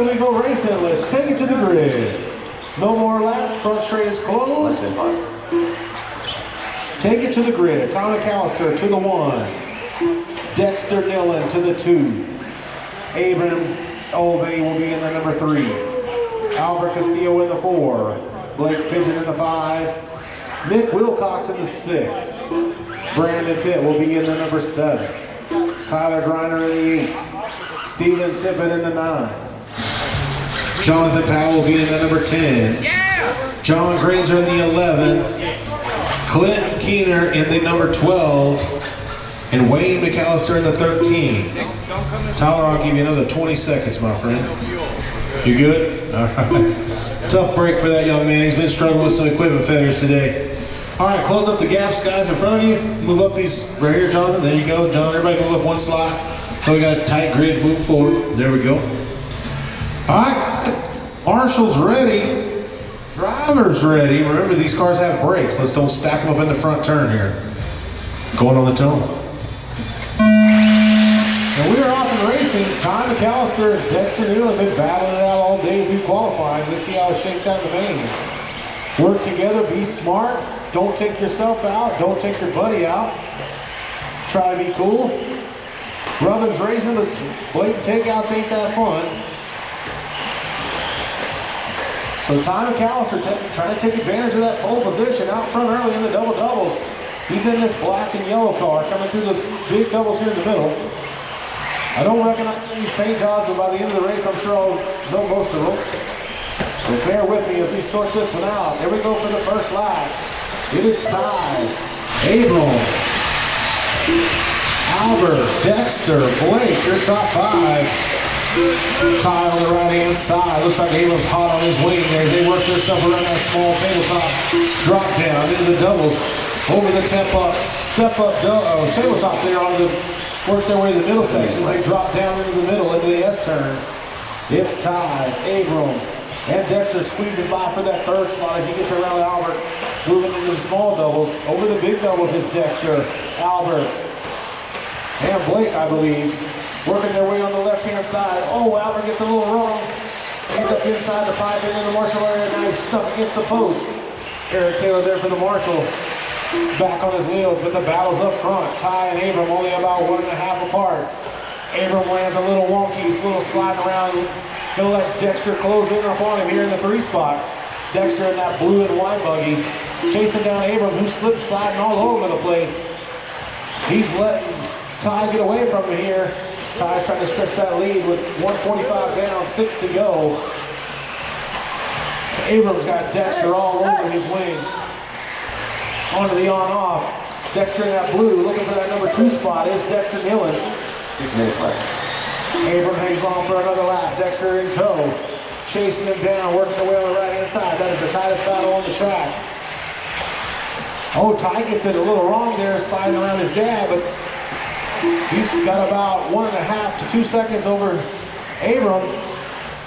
Illegal racing, let's take it to the grid. No more laps, front straight is closed. Take it to the grid. Tom McAllister to the 1. Dexter Nillen to the 2. Abram Olvey will be in the number 3. Albert Castillo in the 4. Blake Pigeon in the 5. Nick Wilcox in the 6. Brandon Pitt will be in the number 7. Tyler Griner in the 8. Stephen Tippett in the 9. Jonathan Powell will be in the number 10. Yeah! John Granger in the 11. Clint Keener in the number 12. And Wayne McAllister in the 13. Tyler, I'll give you another 20 seconds, my friend. You good? All right. Tough break for that young man. He's been struggling with some equipment failures today. All right, close up the gaps, guys, in front of you. Move up these right here, Jonathan. There you go. John, everybody move up one slot. So we got a tight grid, move forward. There we go. All right, Marshall's ready. Driver's ready. Remember, these cars have brakes. Let's don't stack them up in the front turn here. Going on the tone. And we are off and racing. Tom McAllister and Dexter Neal have been battling it out all day through qualifying. Let's see how it shakes out in the main. Work together, be smart. Don't take yourself out. Don't take your buddy out. Try to be cool. Rubbin's racing, but blatant takeouts ain't that fun. So Tom McAllister trying to take advantage of that pole position out front early in the double doubles. He's in this black and yellow car coming through the big doubles here in the middle. I don't recognize these paint jobs, but by the end of the race, I'm sure I'll know most of them. So bear with me as we sort this one out. Here we go for the first lap. It is tied. Abram, Albert, Dexter, Blake, your top 5. Tie on the right-hand side. Looks like Abram's hot on his wing there as they work themselves around that small tabletop drop down into the doubles. Over the step up tabletop there on the work their way to the middle section. They drop down into the middle into the S turn. It's tied. Abram and Dexter squeezes by for that third slot as he gets around Albert, moving into the small doubles. Over the big doubles is Dexter, Albert, and Blake, I believe, working their way on the left-hand side. Oh, Albert gets a little wrong. Ends up inside the pipe and in the Marshall area. Now he's stuck against the post. Eric Taylor there for the Marshall. Back on his wheels, but the battle's up front. Ty and Abram only about 1.5 apart. Abram lands a little wonky. He's a little sliding around. Gonna let Dexter close in up on him here in the 3 spot. Dexter in that blue and white buggy. Chasing down Abram, who slips sliding all over the place. He's letting Ty get away from him here. Ty's trying to stretch that lead with 1:45 down, 6 to go. Abram's got Dexter all over his wing. Onto the on-off. Dexter in that blue, looking for that number 2 spot is Dexter Nillen. 6 minutes left. Abram hangs on for another lap. Dexter in tow. Chasing him down, working the way on the right-hand side. That is the tightest battle on the track. Oh, Ty gets it a little wrong there, sliding around his dad, but he's got about 1.5 to 2 seconds over Abram.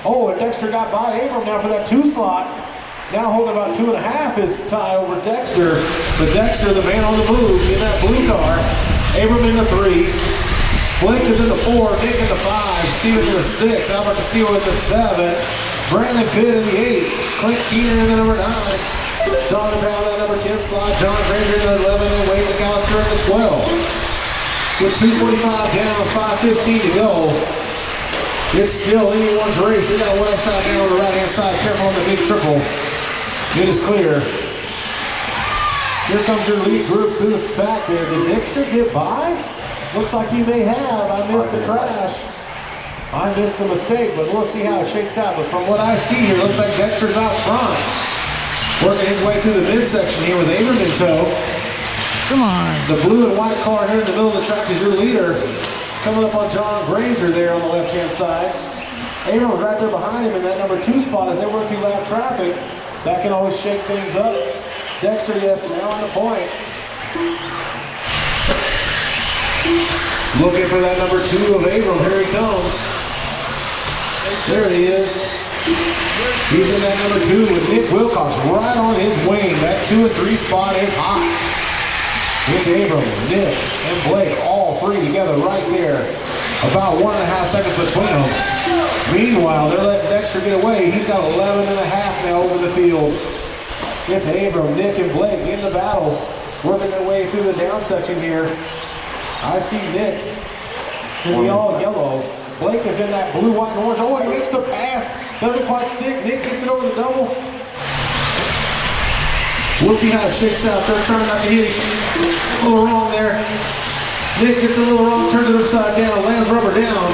Oh, and Dexter got by Abram now for that 2 slot. Now holding about 2.5 is Ty over Dexter. But Dexter, the man on the move, in that blue car. Abram in the 3. Blake is in the 4, Nick in the 5, Steven in the 6, Albert Castillo in the 7, Brandon Pitt in the 8, Clint Keener in the number 9, Don Powell in the number 10 slot, John Granger in the 11, and Wayne McAllister in the 12. With 2:45 down, 5:15 to go. It's still anyone's race. We got one upside down on the right-hand side. Careful on the big triple. It is clear. Here comes your lead group through the back there. Did Dexter get by? Looks like he may have. I missed the crash. I missed the mistake, but we'll see how it shakes out. But from what I see here, looks like Dexter's out front. Working his way through the midsection here with Abram in tow. Come on. The blue and white car here in the middle of the track is your leader. Coming up on John Granger there on the left-hand side. Abram's right there behind him in that number 2 spot as they work through lap traffic. That can always shake things up. Dexter, yes, now on the point. Looking for that number 2 of Abram. Here he comes. There he is. He's in that number 2 with Nick Wilcox right on his wing. That 2 and 3 spot is hot. It's Abram, Nick, and Blake, all 3 together right there. About 1.5 seconds between them. Meanwhile, they're letting Dexter get away. He's got 11 and a half now over the field. It's Abram, Nick, and Blake in the battle, working their way through the down section here. I see Nick in the all yellow. Blake is in that blue, white, and orange. Oh, he makes the pass. Doesn't quite stick. Nick gets it over the double. We'll see how it shakes out. They're trying not to hit it. A little wrong there. Nick gets a little wrong, turns it upside down, lands rubber down.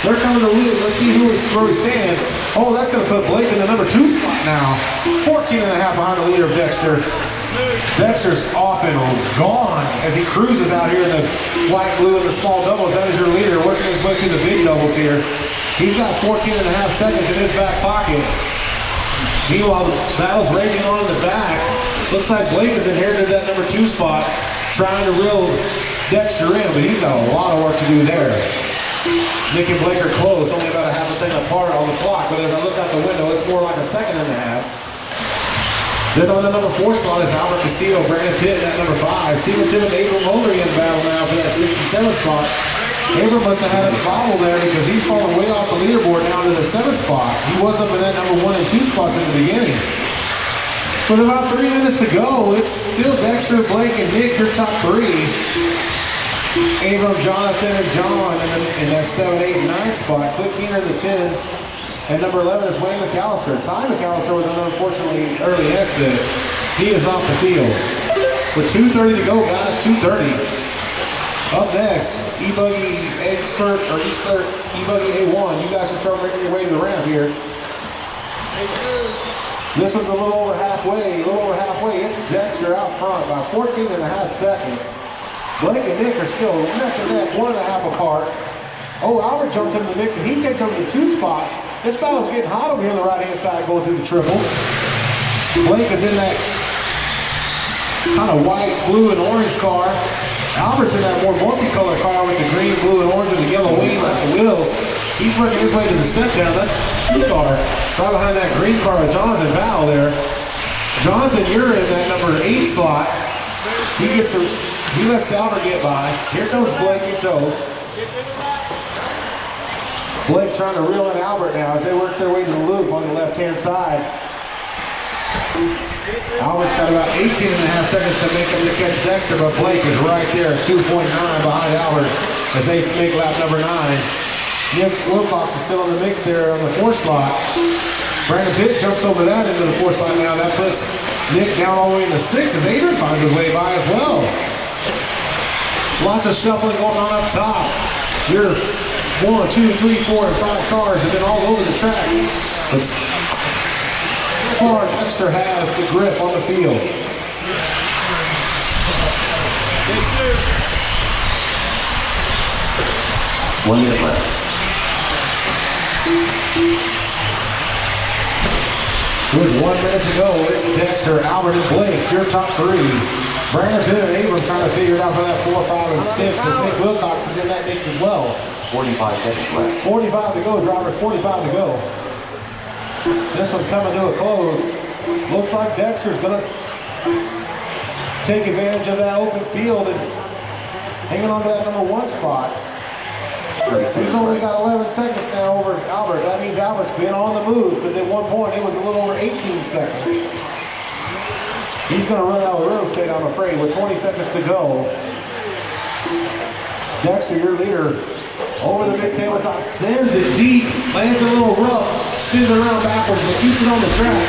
They're coming to loop. Let's see where we stand. Oh, that's going to put Blake in the number 2 spot now. 14 and a half behind the leader of Dexter. Dexter's off and gone as he cruises out here in the white, blue, and the small doubles. That is your leader, working his way through the big doubles here. He's got 14 and a half seconds in his back pocket. Meanwhile, the battle's raging on in the back. Looks like Blake has inherited that number 2 spot, trying to reel Dexter in, but he's got a lot of work to do there. Nick and Blake are close, only about a half a second apart on the clock, but as I look out the window, it's more like a second and a half. Then on the number 4 slot is Albert Castillo, Brandon Pitt in that number 5. Stevenson and Abram Mulder in battle now for that 67 spot. Abram must have had a bobble there because he's fallen way off the leaderboard down to the 7th spot. He was up in that number 1 and 2 spots in the beginning. With about 3 minutes to go, it's still Dexter, Blake, and Nick, your top 3. Abram, Jonathan, and John in that 7, 8, and 9 spot. Cliff Keener in the 10. And number 11 is Wayne McAllister. Ty McAllister with an unfortunately early exit. He is off the field. With 2:30 to go, guys, 2:30. Up next, E-Buggy Expert, or E-Buggy A1. You guys should start making your way to the ramp here. This one's a little over halfway, It's Dexter out front by 14 and a half seconds. Blake and Nick are still neck and neck, 1.5 apart. Oh, Albert jumped into the mix and he takes over the 2 spot. This battle's getting hot over here on the right-hand side going through the triple. Blake is in that kind of white, blue, and orange car. Albert's in that more multicolored car with the green, blue, and orange and the yellow wheels. He's working his way to the step down. That car right behind that green car with Jonathan Val there. Jonathan, you're in that number 8 slot. He lets Albert get by. Here comes Blake in tow. Blake trying to reel in Albert now as they work their way to the loop on the left-hand side. Albert's got about 18 and a half seconds to make him to catch Dexter, but Blake is right there, 2.9 behind Albert as they make lap number 9. Nick Wilcox is still in the mix there on the 4 slot. Brandon Pitt jumps over that into the 4 slot now. That puts Nick down all the way in the 6 as Adrian finds his way by as well. Lots of shuffling going on up top. You're 1, 2, 3, 4, and 5 cars have been all over the track. But so far, Dexter has the grip on the field. One minute left. With 1 minute to go, it's Dexter, Albert, and Blake, your top 3. Brandon Pitt and Abram trying to figure it out for that 4, 5, and 6. And Nick Wilcox is in that mix as well. 45 seconds left. 45 to go, drivers, 45 to go. This one coming to a close. Looks like Dexter's going to take advantage of that open field and hanging on to that number 1 spot. He's only got 11 seconds now over Albert. That means Albert's been on the move because at one point it was a little over 18 seconds. He's going to run out of real estate, I'm afraid, with 20 seconds to go. Dexter, your leader, over the big tabletop, sends it deep, lands a little rough, spins it around backwards, but keeps it on the track.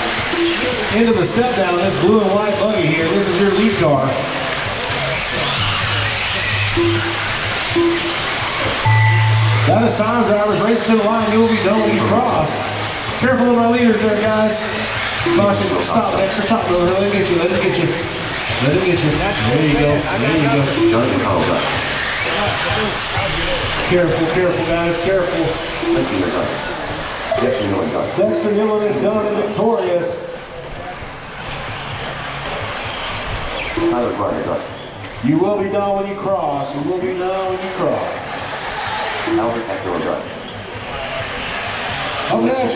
Into the step down, this blue and white buggy here. This is your lead car. That is time, drivers. Race to the line. You will be done when you cross. Careful of my leaders there, guys. Caution, stop, extra top. Let him get you, let him get you. Let him get you. There you go, there you go. Jonathan calls up. Careful, careful, guys, careful. Thank you, you're done. Dexter Newland done. Dexter Newland is done and victorious. Tyler Clark, you're done. You will be done when you cross. You will be done when you cross. Albert Escobar done. Up next,